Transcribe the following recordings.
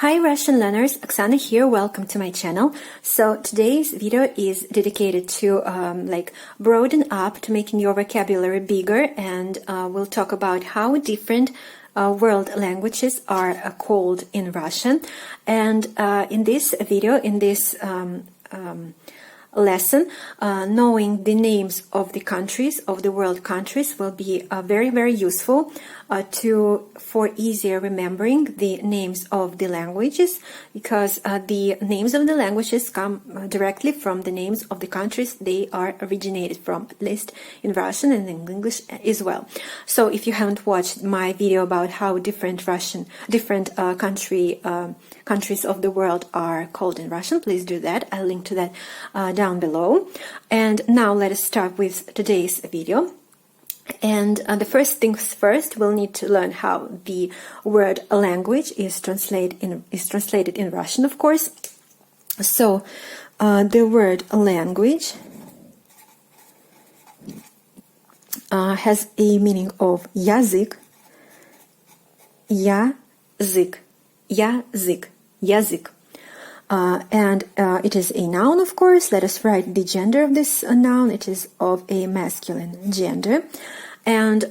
Hi Russian learners, Oksana here, welcome to my channel. So today's video is dedicated to broaden up, to making your vocabulary bigger, and we'll talk about how different world languages are called in Russian. And in this video, in this lesson, knowing the names of the countries, of the world countries, will be very useful for easier remembering the names of the languages, because the names of the languages come directly from the names of the countries they are originated from, at least in Russian and in English as well. So if you haven't watched my video about how different countries of the world are called in Russian, please do that. I'll link to that down below. And now let us start with today's video. And the first things first, we'll need to learn how the word language is translated in Russian, of course. So the word language has a meaning of язык, язык. And it is a noun, of course. Let us write the gender of this noun. It is of a masculine gender. And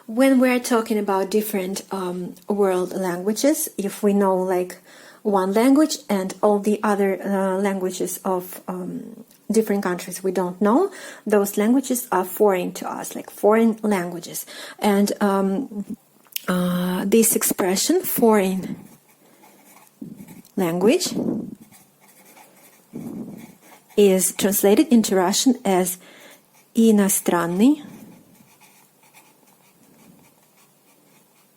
when we're talking about different world languages, if we know like one language and all the other languages of different countries we don't know, those languages are foreign to us, like foreign languages. And this expression, foreign language, is translated into Russian as иностранный.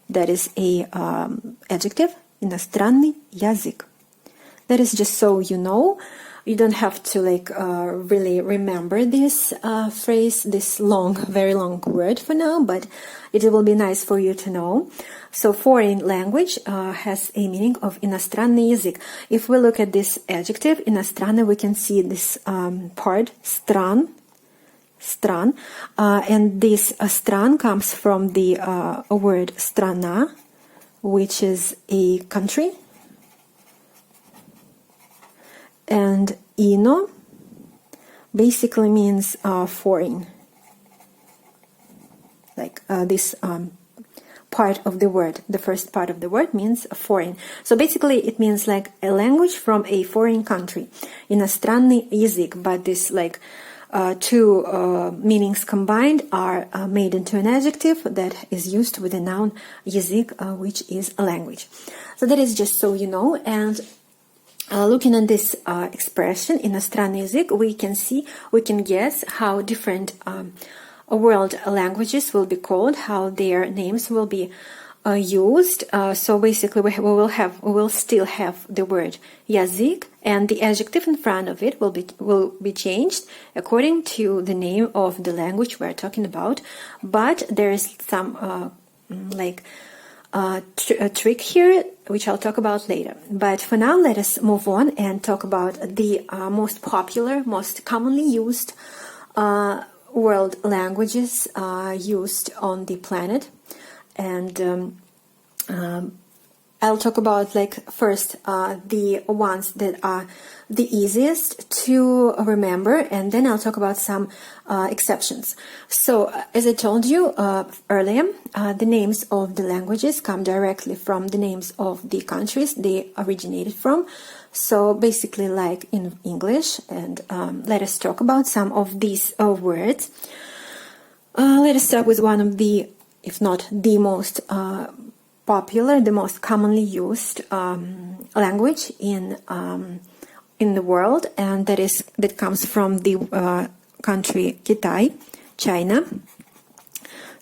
That is a adjective, иностранный язык. That is just so you know. You don't have to really remember this phrase, this very long word for now, but it will be nice for you to know. So foreign language has a meaning of иностранный язык. If we look at this adjective, иностранный, we can see this part, стран, and this стран comes from the word страна, which is a country. And ино basically means foreign, this part of the word. The first part of the word means foreign. So basically it means like a language from a foreign country, иностранный язык. But this two meanings combined are made into an adjective that is used with the noun язык, which is a language. So that is just so you know. And looking at this expression, иностранный язык, we can guess how different world languages will be called, how their names will be used. So basically, we will still have the word язык, and the adjective in front of it will be changed according to the name of the language we're talking about. But there is some a trick here, which I'll talk about later. But for now, let us move on and talk about the most popular, most commonly used world languages used on the planet. And I'll talk about first the ones that are the easiest to remember, and then I'll talk about some exceptions. So as I told you earlier, the names of the languages come directly from the names of the countries they originated from. So basically like in English, and let us talk about some of these words. Let us start with one of the, if not the most popular, the most commonly used language in the world, and that comes from the country Kitai, China.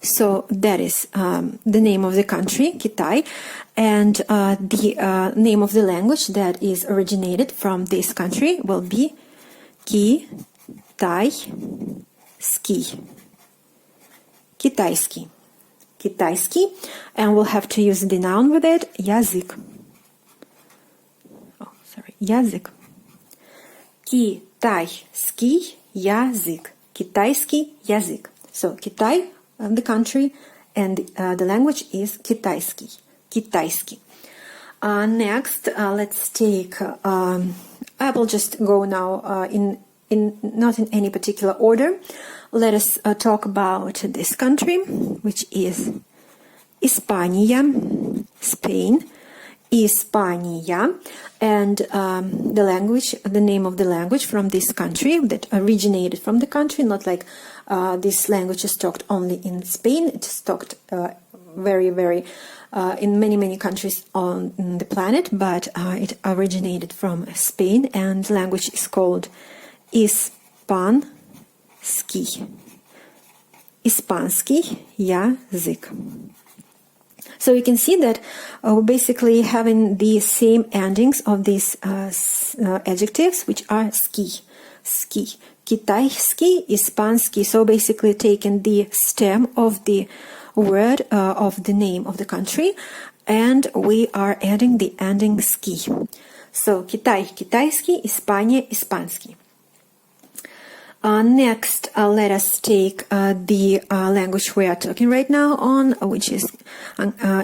So that is the name of the country, Kitai, and the name of the language that is originated from this country will be Китайский. Китайский, and we'll have to use the noun with it, язык. Язык. Китайский язык. Китайский язык. So Kitai, the country, and the language is китайский. Next, let's take. I will just go now in not in any particular order. Let us talk about this country, which is Hispania, Spain. Hispania, and the language, the name of the language from this country that originated from the country, not like this language is talked only in Spain. It's talked very in many countries on the planet, but it originated from Spain, and the language is called Ispanski. Ispanski язык. So you can see that we're basically having the same endings of these adjectives, which are ski, китайский, испанский. So basically taking the stem of the word of the name of the country, and we are adding the ending ski. So Китай, китайский, Испания, испанский. Next, let us take the language we are talking right now on, which is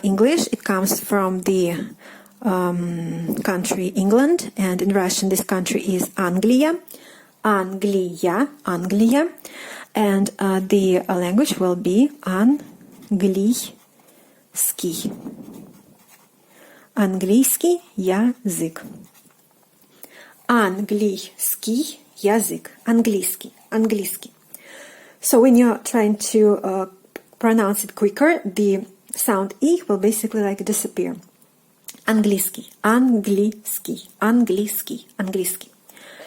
English. It comes from the country England, and in Russian this country is Anglia, Anglia, and the language will be английский, английский язык, английский язык, английский. So when you're trying to pronounce it quicker, the sound E will basically like disappear. Английский, английский, английский, английский.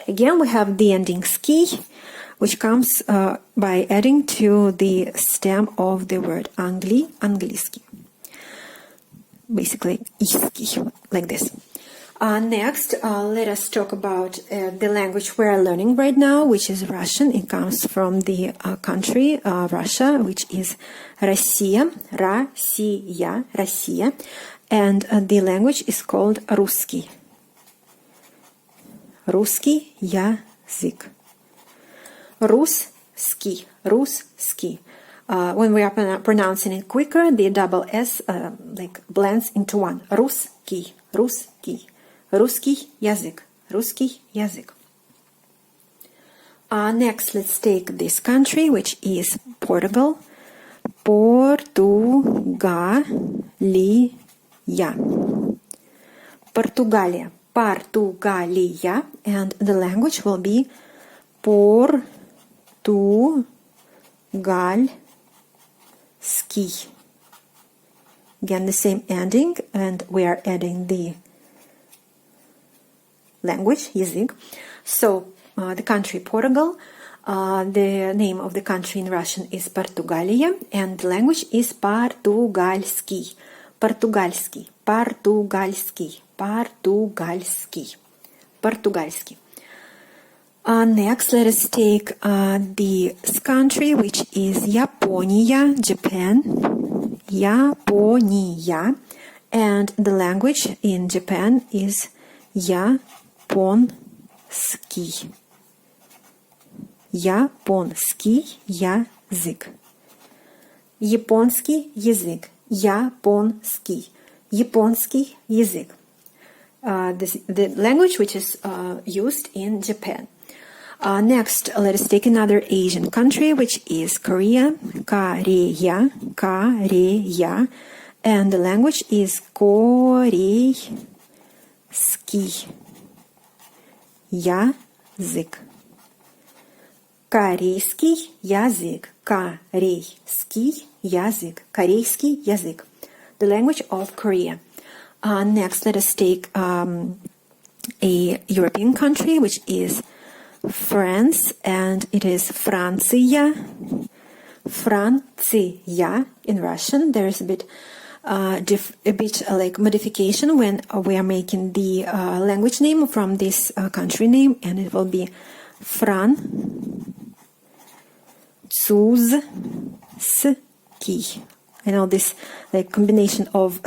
Again, we have the ending ski, which comes by adding to the stem of the word английский. Basically, иский, like this. Next, let us talk about the language we are learning right now, which is Russian. It comes from the country Russia, which is Россия, Россия, and the language is called русский. Русский язык. Русский. When we are pronouncing it quicker, the double S like blends into one. Русский. Русский язык. Next, let's take this country, which is Portugal. Portugalia. Portugalia. And the language will be Portugalski. Again, the same ending, and we are adding the language, язык. So, the country Portugal, the name of the country in Russian is Portugalia, and the language is Portugalski. Next, let us take this country, which is Japonia, Japan. Japonia, and the language in Japan is японский. Японский язык. Японский язык. Японский. Японский язык. The language which is used in Japan. Next, let us take another Asian country, which is Korea. Korea. And the language is корейский язык. Корейский язык. Корейский язык. Корейский язык. The language of Korea. Next, let us take a European country, which is France, and it is Francia. Francia in Russian. There is a bit like modification when we are making the language name from this country name, and it will be Franzuzski. I know this like combination of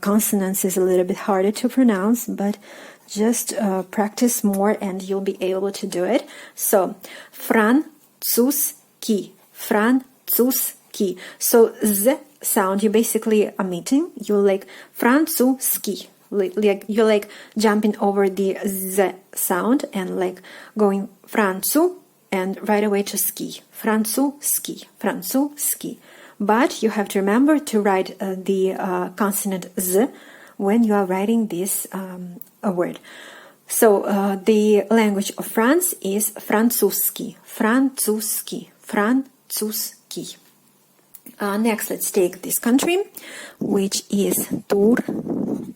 consonants is a little bit harder to pronounce, but just practice more and you'll be able to do it. So, Franzuzski. So, Z sound you're basically omitting. You're like Franzuzski. Like you're like jumping over the z sound and like going Francu and right away to ski. Francuski. But you have to remember to write the consonant z when you are writing this word. So the language of France is francuski. Next, let's take this country, which is Turция.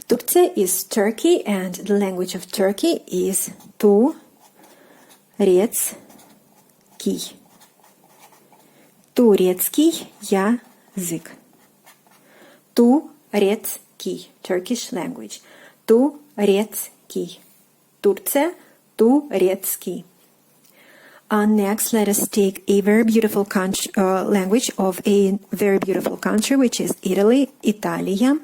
Turция is Turkey, and the language of Turkey is турецкий. Турецкий язык. Турецкий, Turkish language. Турецкий. Turция, турецкий. Next, let us take a very beautiful language of a very beautiful country, which is Italy. Italia.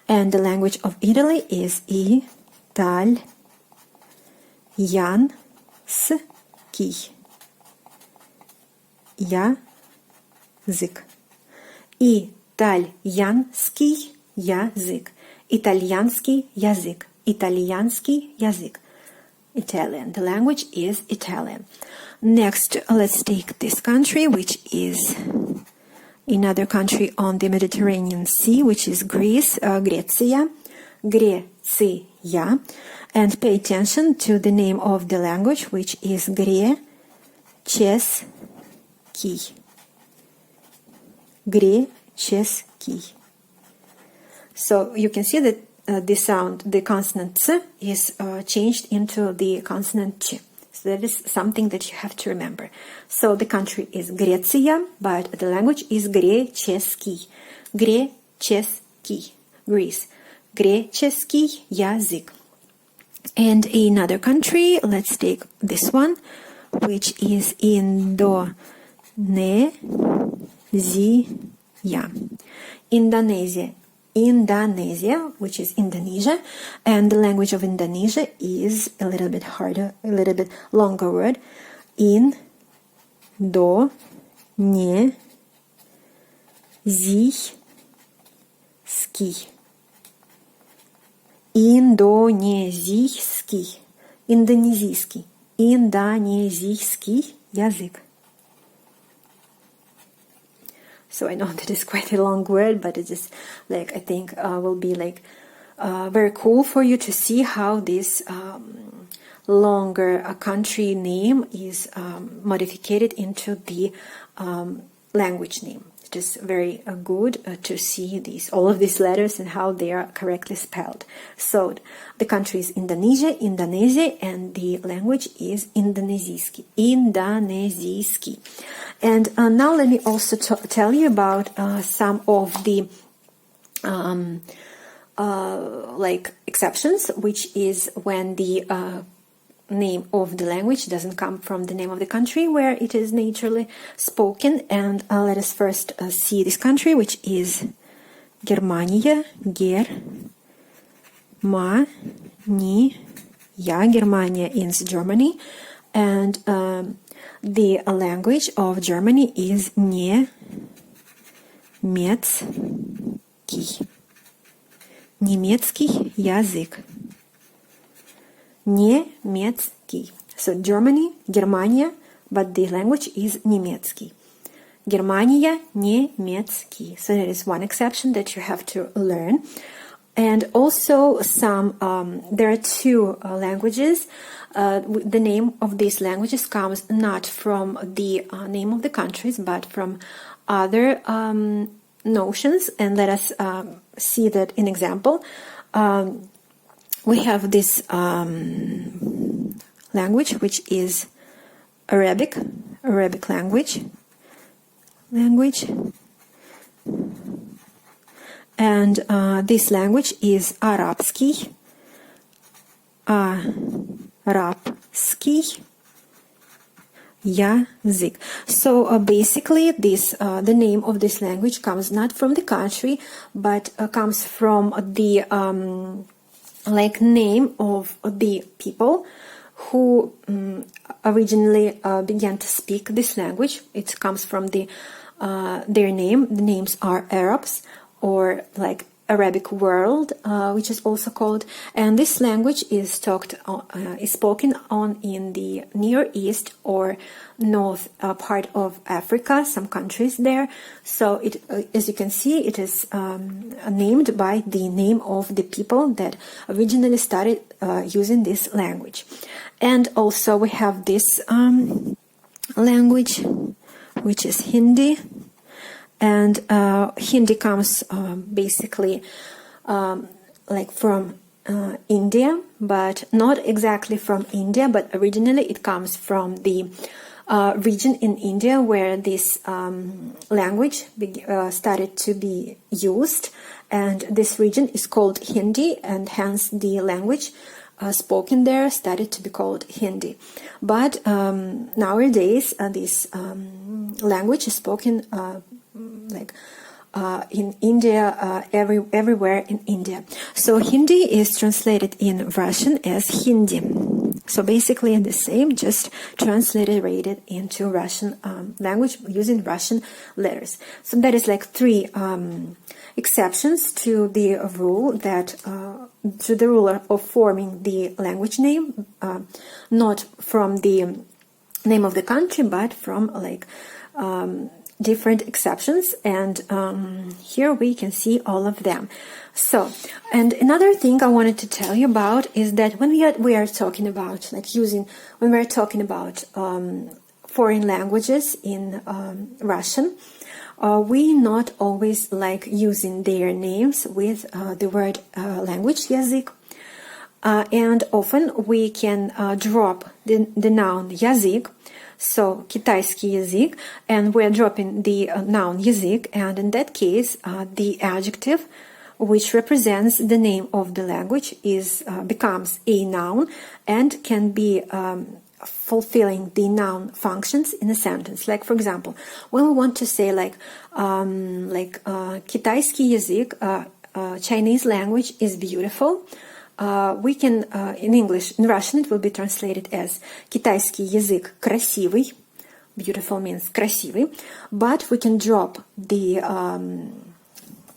And the language of Italy is Italianski. Язык. Итальянский язык. Итальянский язык. Итальянский язык. Italian. The language is Italian. Next, let's take this country, which is another country on the Mediterranean Sea, which is Greece, Grecia. And pay attention to the name of the language, which is Grečeski. Grečeski. So you can see that the sound, the consonant ts is changed into the consonant ch. So that is something that you have to remember. So the country is Grecia, but the language is Grečeski. Grečeski. Greece. Grečeski язык. And another country, let's take this one, which is Indonesia. Indonesia, which is Indonesia, and the language of Indonesia is a little bit harder, a little bit longer word. Indonesiski. Индонезийский язык. So I know that is quite a long word, but it just like I think will be like very cool for you to see how this longer country name is modified into the language name. It is very good to see all of these letters and how they are correctly spelled. So the country is Indonesia, and the language is Indonesiski. And now let me also tell you about some of the like exceptions, which is when the name of the language doesn't come from the name of the country where it is naturally spoken. And let us first see this country, which is Germania. Germania is Germany, and the language of Germany is немецкий язык. Немецкий. So Germania, but the language is немецкий. Germania, немецкий. So that is one exception that you have to learn. And also there are two languages. The name of these languages comes not from the name of the countries, but from other notions. And let us see that in example. We have this language, which is Arabic language. And this language is Arabski язык. So basically the name of this language comes not from the country, but comes from the like name of the people who originally began to speak this language. It comes from the their name. The names are Arabs, or like Arabic world, which is also called, and this language is spoken on in the Near East or north part of Africa, some countries there. So it, as you can see, it is named by the name of the people that originally started using this language. And also we have this language, which is Hindi. And Hindi comes basically like from India, but not exactly from India, but originally it comes from the region in India where this language started to be used, and this region is called Hindi, and hence the language spoken there started to be called Hindi. But nowadays this language is spoken in India, everywhere in India. So Hindi is translated in Russian as Hindi. So basically the same, just transliterated into Russian language using Russian letters. So that is like three exceptions to the rule that to the rule of forming the language name, not from the name of the country, but from like different exceptions, and here we can see all of them. So, and another thing I wanted to tell you about is that when we are talking about when we're talking about foreign languages in Russian, we not always like using their names with the word language, язык, and often we can drop the noun язык. So, китайский язык, and we're dropping the noun язык, and in that case, the adjective which represents the name of the language becomes a noun and can be fulfilling the noun functions in a sentence. Like, for example, when we want to say китайский язык, Chinese language is beautiful, we can, in English, in Russian, it will be translated as китайский язык красивый. Beautiful means красивый, but we can drop the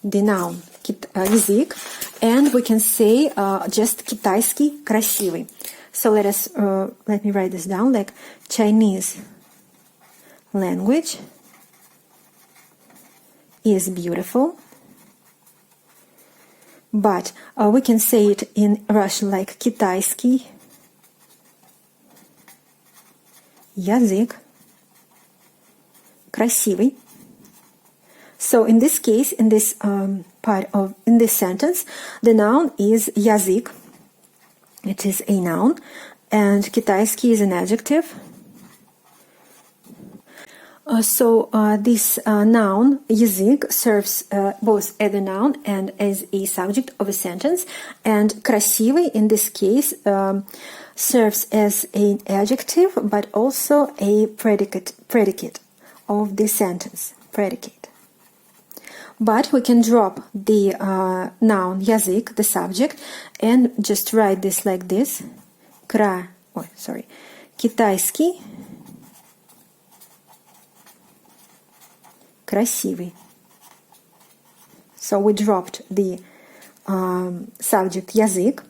noun язык, and we can say just китайский красивый. So let me write this down, like Chinese language is beautiful. But we can say it in Russian like китайский язык красивый. So in this case, in this in this sentence, the noun is язык. It is a noun, and китайский is an adjective. So this noun язык serves both as a noun and as a subject of a sentence, and красивый in this case serves as an adjective but also a predicate of the sentence, predicate. But we can drop the noun язык, the subject, and just write this like this. Китайский красивый. So we dropped the subject язык,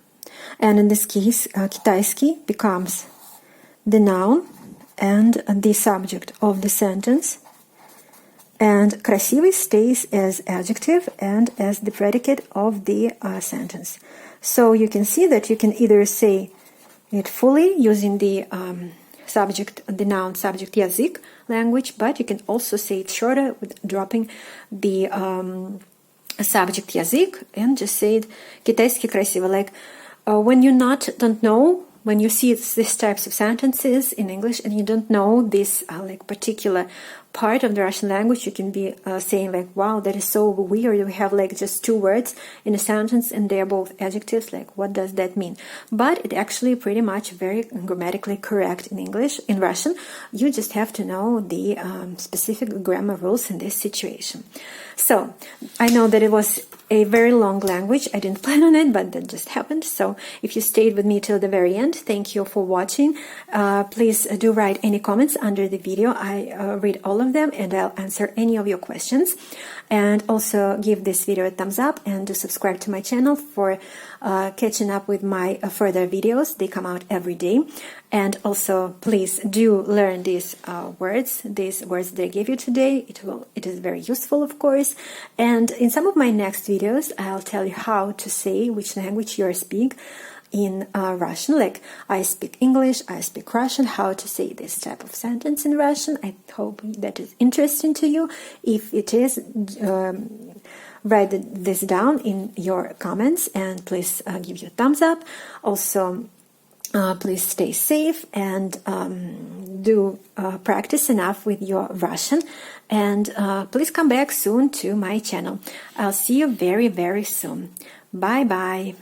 and in this case китайский becomes the noun and the subject of the sentence, and красивый stays as adjective and as the predicate of the sentence. So you can see that you can either say it fully using the noun subject язык language, but you can also say it shorter with dropping the subject язык and just say it китайский красивый. Like when you don't know, when you see these types of sentences in English and you don't know this like particular part of the Russian language, you can be saying like, wow, that is so weird. We have like just two words in a sentence and they're both adjectives. Like, what does that mean? But it actually pretty much very grammatically correct in English. In Russian, you just have to know the specific grammar rules in this situation. So I know that it was a very long language. I didn't plan on it, but that just happened. So if you stayed with me till the very end, thank you for watching. Please do write any comments under the video. I read all of of them, and I'll answer any of your questions. And also give this video a thumbs up, and do subscribe to my channel for catching up with my further videos. They come out every day. And also, please do learn these words that I gave you today. It is very useful, of course. And in some of my next videos, I'll tell you how to say which language you speak in Russian. Like, I speak English, I speak Russian, how to say this type of sentence in Russian. I hope that is interesting to you. If it is, write this down in your comments, and please give your thumbs up. Also, please stay safe, and do practice enough with your Russian, and please come back soon to my channel. I'll see you very, very soon. Bye bye.